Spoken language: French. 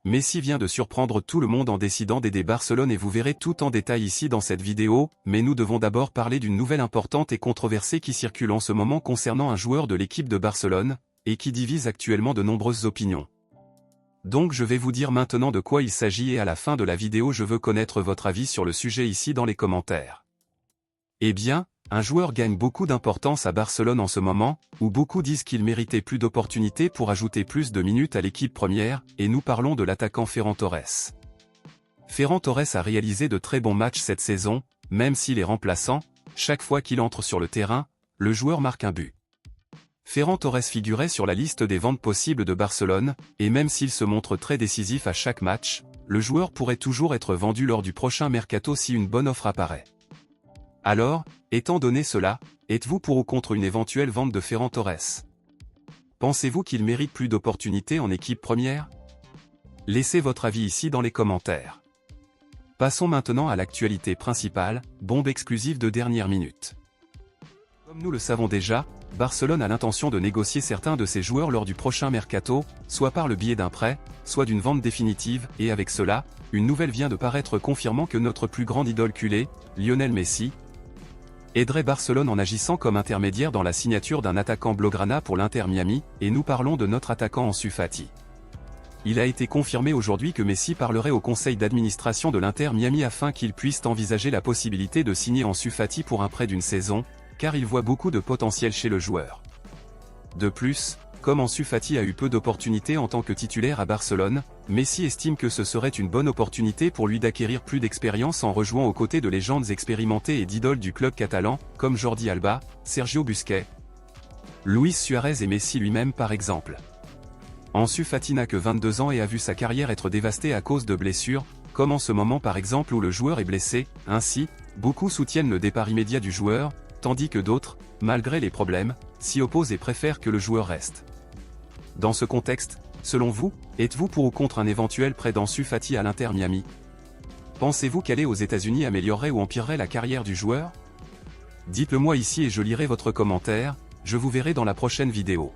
Messi vient de surprendre tout le monde en décidant d'aider Barcelone et vous verrez tout en détail ici dans cette vidéo, mais nous devons d'abord parler d'une nouvelle importante et controversée qui circule en ce moment concernant un joueur de l'équipe de Barcelone, et qui divise actuellement de nombreuses opinions. Donc je vais vous dire maintenant de quoi il s'agit et à la fin de la vidéo je veux connaître votre avis sur le sujet ici dans les commentaires. Eh bien, un joueur gagne beaucoup d'importance à Barcelone en ce moment, où beaucoup disent qu'il méritait plus d'opportunités pour ajouter plus de minutes à l'équipe première, et nous parlons de l'attaquant Ferran Torres. Ferran Torres a réalisé de très bons matchs cette saison, même s'il est remplaçant, chaque fois qu'il entre sur le terrain, le joueur marque un but. Ferran Torres figurait sur la liste des ventes possibles de Barcelone, et même s'il se montre très décisif à chaque match, le joueur pourrait toujours être vendu lors du prochain mercato si une bonne offre apparaît. Alors, étant donné cela, êtes-vous pour ou contre une éventuelle vente de Ferran Torres? Pensez-vous qu'il mérite plus d'opportunités en équipe première? Laissez votre avis ici dans les commentaires. Passons maintenant à l'actualité principale, bombe exclusive de dernière minute. Comme nous le savons déjà, Barcelone a l'intention de négocier certains de ses joueurs lors du prochain mercato, soit par le biais d'un prêt, soit d'une vente définitive, et avec cela, une nouvelle vient de paraître confirmant que notre plus grande idole culée, Lionel Messi, aiderait Barcelone en agissant comme intermédiaire dans la signature d'un attaquant blaugrana pour l'Inter Miami, et nous parlons de notre attaquant Ansu Fati. Il a été confirmé aujourd'hui que Messi parlerait au conseil d'administration de l'Inter Miami afin qu'ils puissent envisager la possibilité de signer Ansu Fati pour un prêt d'une saison, car il voit beaucoup de potentiel chez le joueur. De plus, comme Ansu Fati a eu peu d'opportunités en tant que titulaire à Barcelone, Messi estime que ce serait une bonne opportunité pour lui d'acquérir plus d'expérience en rejoignant aux côtés de légendes expérimentées et d'idoles du club catalan, comme Jordi Alba, Sergio Busquets, Luis Suarez et Messi lui-même par exemple. Ansu Fati n'a que 22 ans et a vu sa carrière être dévastée à cause de blessures, comme en ce moment par exemple où le joueur est blessé, ainsi, beaucoup soutiennent le départ immédiat du joueur, tandis que d'autres, malgré les problèmes, s'y opposent et préfèrent que le joueur reste. Dans ce contexte, selon vous, êtes-vous pour ou contre un éventuel prêt d'Ansu Fati à l'Inter Miami? Pensez-vous qu'aller aux États-Unis améliorerait ou empirerait la carrière du joueur? Dites-le moi ici et je lirai votre commentaire, je vous verrai dans la prochaine vidéo.